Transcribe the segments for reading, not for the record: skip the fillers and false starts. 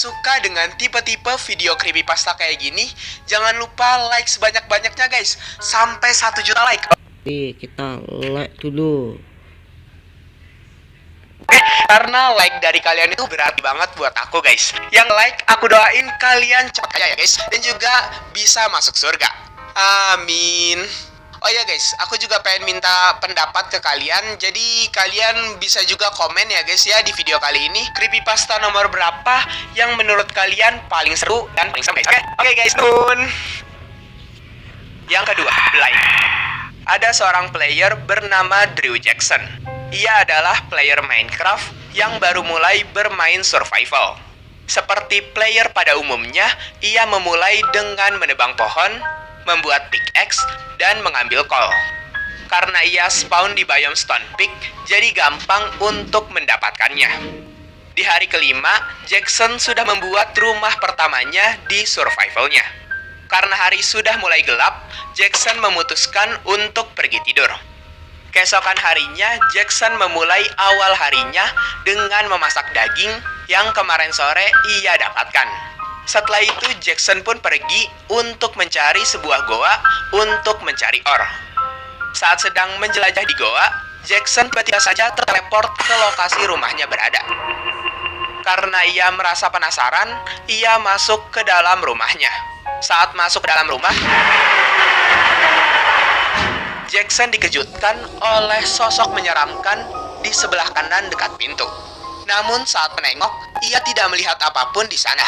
suka dengan tipe-tipe video creepypasta kayak gini, jangan lupa like sebanyak-banyaknya guys, sampai 1 juta like. Oke, kita like dulu. Karena like dari kalian itu berarti banget buat aku guys. Yang like aku doain kalian cepat kaya ya guys, dan juga bisa masuk surga. Amin. Oh ya guys, aku juga pengen minta pendapat ke kalian. Jadi kalian bisa juga komen ya guys ya di video kali ini, creepypasta nomor berapa yang menurut kalian paling seru dan paling serem guys. Oke guys, nun. Yang kedua, Blind. Ada seorang player bernama Drew Jackson. Ia adalah player Minecraft yang baru mulai bermain survival. Seperti player pada umumnya, ia memulai dengan menebang pohon, membuat pickaxe, dan mengambil coal. Karena ia spawn di biome Stone Peak, jadi gampang untuk mendapatkannya. Di hari kelima, Jackson sudah membuat rumah pertamanya di survivalnya. Karena hari sudah mulai gelap, Jackson memutuskan untuk pergi tidur. Keesokan harinya, Jackson memulai awal harinya dengan memasak daging yang kemarin sore ia dapatkan. Setelah itu, Jackson pun pergi untuk mencari sebuah goa untuk mencari ore. Saat sedang menjelajah di goa, Jackson tiba-tiba saja terteleport ke lokasi rumahnya berada. Karena ia merasa penasaran, ia masuk ke dalam rumahnya. Saat masuk ke dalam rumah, Jackson dikejutkan oleh sosok menyeramkan di sebelah kanan dekat pintu. Namun saat menengok, ia tidak melihat apapun di sana.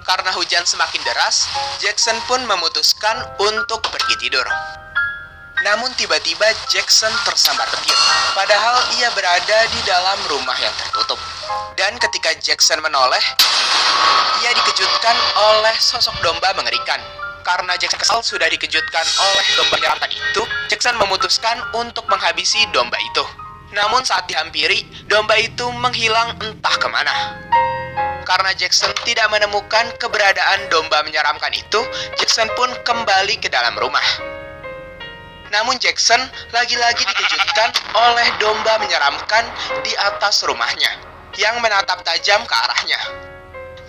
Karena hujan semakin deras, Jackson pun memutuskan untuk pergi tidur. Namun tiba-tiba Jackson tersambar petir, padahal ia berada di dalam rumah yang tertutup. Dan ketika Jackson menoleh, ia dikejutkan oleh sosok domba mengerikan. Karena Jackson kesal sudah dikejutkan oleh domba menyeramkan itu, Jackson memutuskan untuk menghabisi domba itu. Namun saat dihampiri, domba itu menghilang entah kemana. Karena Jackson tidak menemukan keberadaan domba menyeramkan itu, Jackson pun kembali ke dalam rumah. Namun Jackson lagi-lagi dikejutkan oleh domba menyeramkan di atas rumahnya, yang menatap tajam ke arahnya.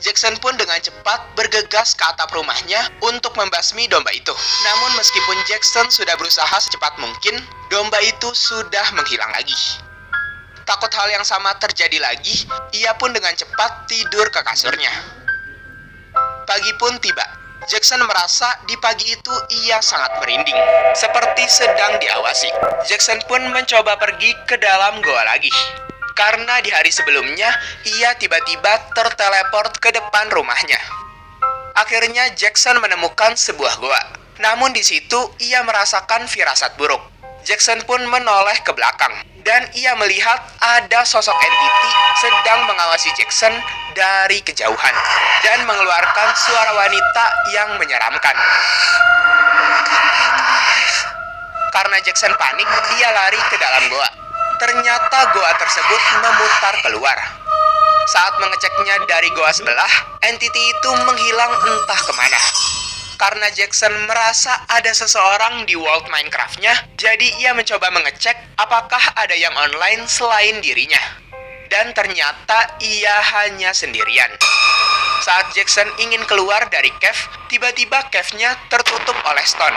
Jackson pun dengan cepat bergegas ke atap rumahnya untuk membasmi domba itu. Namun meskipun Jackson sudah berusaha secepat mungkin, domba itu sudah menghilang lagi. Takut hal yang sama terjadi lagi, ia pun dengan cepat tidur ke kasurnya. Pagi pun tiba. Jackson merasa di pagi itu ia sangat merinding, seperti sedang diawasi. Jackson pun mencoba pergi ke dalam goa lagi. Karena di hari sebelumnya, ia tiba-tiba terteleport ke depan rumahnya. Akhirnya Jackson menemukan sebuah goa. Namun di situ ia merasakan firasat buruk. Jackson pun menoleh ke belakang, dan ia melihat ada sosok entiti sedang mengawasi Jackson dari kejauhan, dan mengeluarkan suara wanita yang menyeramkan. Karena Jackson panik, ia lari ke dalam goa. Ternyata goa tersebut memutar keluar. Saat mengeceknya dari goa sebelah, entiti itu menghilang entah kemana. Karena Jackson merasa ada seseorang di world Minecraft-nya, jadi ia mencoba mengecek apakah ada yang online selain dirinya. Dan ternyata ia hanya sendirian. Saat Jackson ingin keluar dari cave, tiba-tiba cave-nya tertutup oleh stone.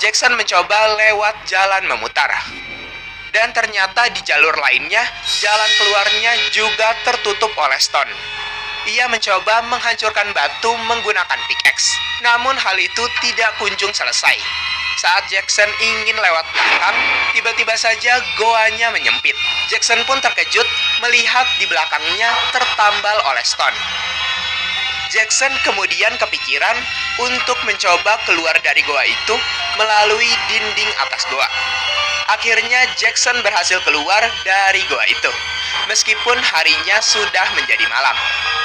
Jackson mencoba lewat jalan memutar. Dan ternyata di jalur lainnya, jalan keluarnya juga tertutup oleh stone. Ia mencoba menghancurkan batu menggunakan pickaxe. Namun hal itu tidak kunjung selesai. Saat Jackson ingin lewat belakang, tiba-tiba saja goanya menyempit. Jackson pun terkejut melihat di belakangnya tertambal oleh stone. Jackson kemudian kepikiran untuk mencoba keluar dari goa itu melalui dinding atas goa. Akhirnya Jackson berhasil keluar dari goa itu, meskipun harinya sudah menjadi malam.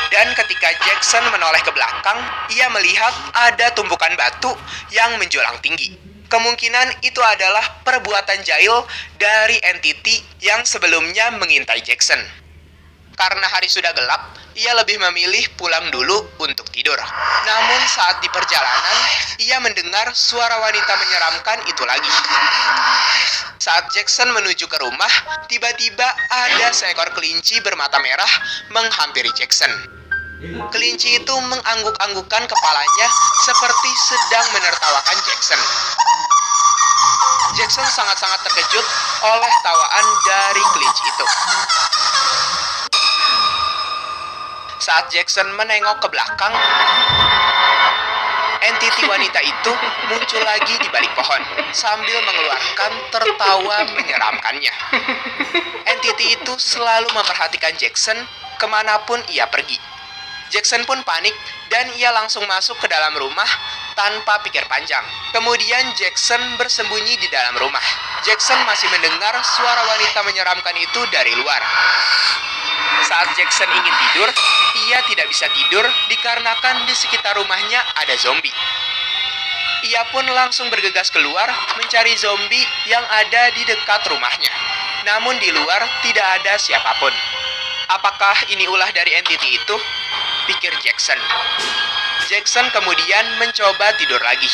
Dan ketika Jackson menoleh ke belakang, ia melihat ada tumpukan batu yang menjulang tinggi. Kemungkinan itu adalah perbuatan jahil dari entiti yang sebelumnya mengintai Jackson. Karena hari sudah gelap, ia lebih memilih pulang dulu untuk tidur. Namun saat di perjalanan, ia mendengar suara wanita menyeramkan itu lagi. Saat Jackson menuju ke rumah, tiba-tiba ada seekor kelinci bermata merah menghampiri Jackson. Kelinci itu mengangguk-anggukkan kepalanya seperti sedang menertawakan Jackson. Jackson sangat-sangat terkejut oleh tawaan dari kelinci itu. Saat Jackson menengok ke belakang, entiti wanita itu muncul lagi di balik pohon sambil mengeluarkan tertawa menyeramkannya. Entiti itu selalu memperhatikan Jackson kemanapun ia pergi. Jackson pun panik dan ia langsung masuk ke dalam rumah tanpa pikir panjang. Kemudian Jackson bersembunyi di dalam rumah. Jackson masih mendengar suara wanita menyeramkan itu dari luar. Saat Jackson ingin tidur, ia tidak bisa tidur dikarenakan di sekitar rumahnya ada zombie. Ia pun langsung bergegas keluar mencari zombie yang ada di dekat rumahnya. Namun di luar tidak ada siapapun. Apakah ini ulah dari entiti itu? Pikir Jackson. Jackson kemudian mencoba tidur lagi,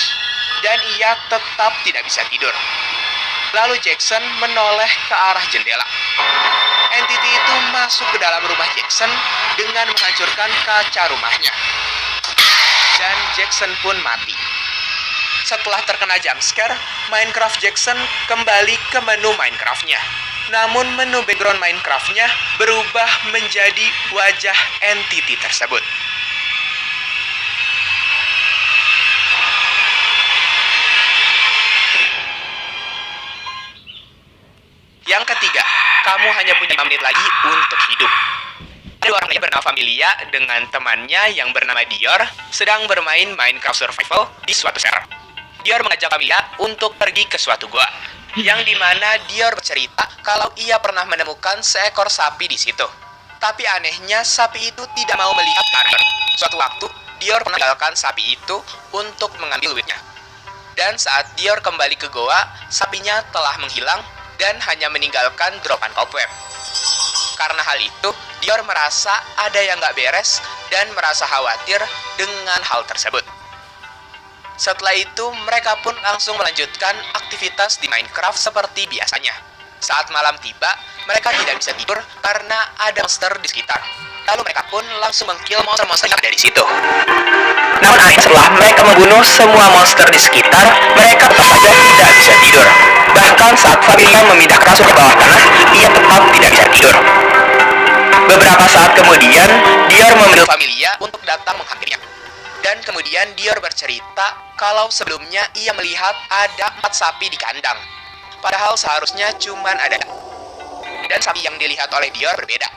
dan ia tetap tidak bisa tidur. Lalu Jackson menoleh ke arah jendela. Entiti itu masuk ke dalam rumah Jackson dengan menghancurkan kaca rumahnya. Dan Jackson pun mati. Setelah terkena jumpscare, Minecraft Jackson kembali ke menu Minecraft-nya. Namun menu background Minecraft-nya berubah menjadi wajah entiti tersebut. Yang ketiga, kamu hanya punya 5 menit lagi untuk hidup. Ada orang yang bernama Familia dengan temannya yang bernama Dior sedang bermain Minecraft Survival di suatu server. Dior mengajak Familia untuk pergi ke suatu gua, yang dimana Dior bercerita kalau ia pernah menemukan seekor sapi di situ. Tapi anehnya sapi itu tidak mau melihat ke arah. Suatu waktu, Dior meninggalkan sapi itu untuk mengambil duitnya. Dan saat Dior kembali ke goa, sapinya telah menghilang dan hanya meninggalkan dropan cobweb. Karena hal itu, Dior merasa ada yang gak beres dan merasa khawatir dengan hal tersebut. Setelah itu, mereka pun langsung melanjutkan aktivitas di Minecraft seperti biasanya. Saat malam tiba, mereka tidak bisa tidur karena ada monster di sekitar. Lalu mereka pun langsung mengkill monster-monster yang ada di situ. Namun akhirnya setelah mereka membunuh semua monster di sekitar, mereka tetap saja tidak bisa tidur. Bahkan saat Familia memindahkan kasur ke bawah tanah, ia tetap tidak bisa tidur. Beberapa saat kemudian, Dior memanggil Familia untuk datang menghampirinya. Dan kemudian Dior bercerita kalau sebelumnya ia melihat ada 4 sapi di kandang. Padahal seharusnya cuma ada. Dan sapi yang dilihat oleh Dior berbeda.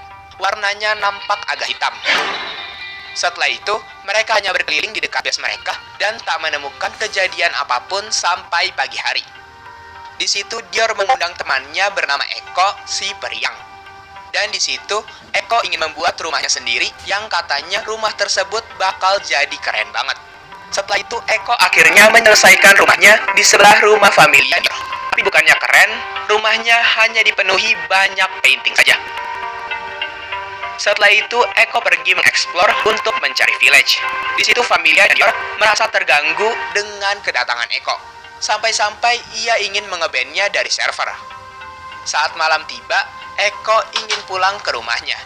Warnanya nampak agak hitam. Setelah itu, mereka hanya berkeliling di dekat base mereka dan tak menemukan kejadian apapun sampai pagi hari. Di situ Dior mengundang temannya bernama Eko, si periang. Dan di situ, Eko ingin membuat rumahnya sendiri yang katanya rumah tersebut bakal jadi keren banget. Setelah itu, Eko akhirnya menyelesaikan rumahnya di sebelah rumah Familia Dior. Tapi bukannya keren, rumahnya hanya dipenuhi banyak painting saja. Setelah itu, Eko pergi mengeksplor untuk mencari village. Di situ Familia Dior merasa terganggu dengan kedatangan Eko. Sampai-sampai ia ingin mengebandnya dari server. Saat malam tiba, Eko ingin pulang ke rumahnya.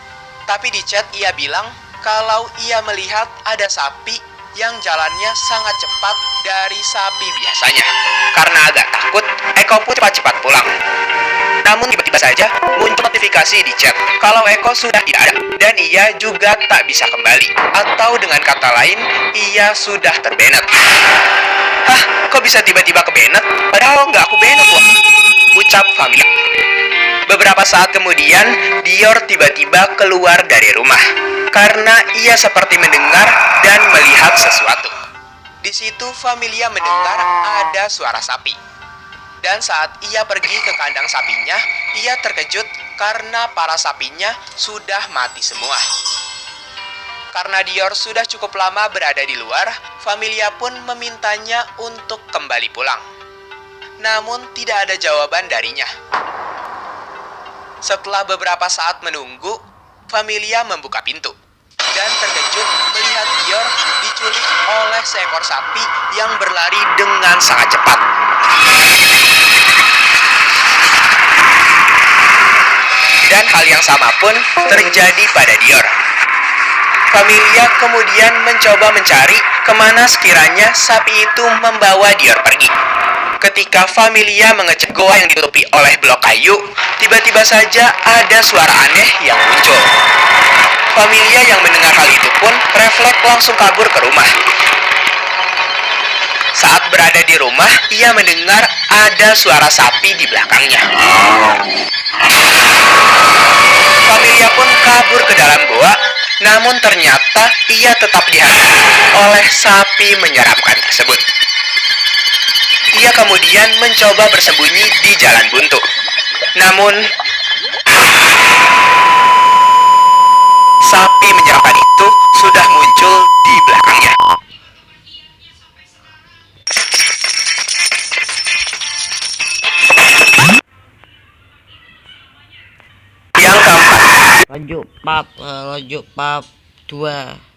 Tapi di chat ia bilang kalau ia melihat ada sapi yang jalannya sangat cepat dari sapi biasanya. Karena agak takut, Eko pun cepat-cepat pulang. Namun tiba-tiba saja muncul notifikasi di chat kalau Eko sudah tidak ada dan ia juga tak bisa kembali. Atau dengan kata lain, ia sudah terbanet. Hah, kok bisa tiba-tiba kebanet? Padahal nggak aku banet loh, ucap Familia. Beberapa saat kemudian, Dior tiba-tiba keluar dari rumah karena ia seperti mendengar dan melihat sesuatu. Di situ Familia mendengar ada suara sapi. Dan saat ia pergi ke kandang sapinya, ia terkejut karena para sapinya sudah mati semua. Karena Dior sudah cukup lama berada di luar, Familia pun memintanya untuk kembali pulang. Namun tidak ada jawaban darinya. Setelah beberapa saat menunggu, Familia membuka pintu dan terkejut melihat Dior diculik oleh seekor sapi yang berlari dengan sangat cepat. Dan hal yang sama pun terjadi pada Dior. Familia kemudian mencoba mencari kemana sekiranya sapi itu membawa Dior pergi. Ketika Familia mengecek goa yang ditutupi oleh blok kayu, tiba-tiba saja ada suara aneh yang muncul. Familia yang mendengar hal itu pun refleks langsung kabur ke rumah. Saat berada di rumah, ia mendengar ada suara sapi di belakangnya. Familia pun kabur ke dalam goa, namun ternyata ia tetap dihadapi oleh sapi menyeramkan tersebut. Ia kemudian mencoba bersembunyi di jalan buntu. Namun, sapi menyeramkan itu sudah muncul di belakangnya. Yang keempat, Lanjut bab 2.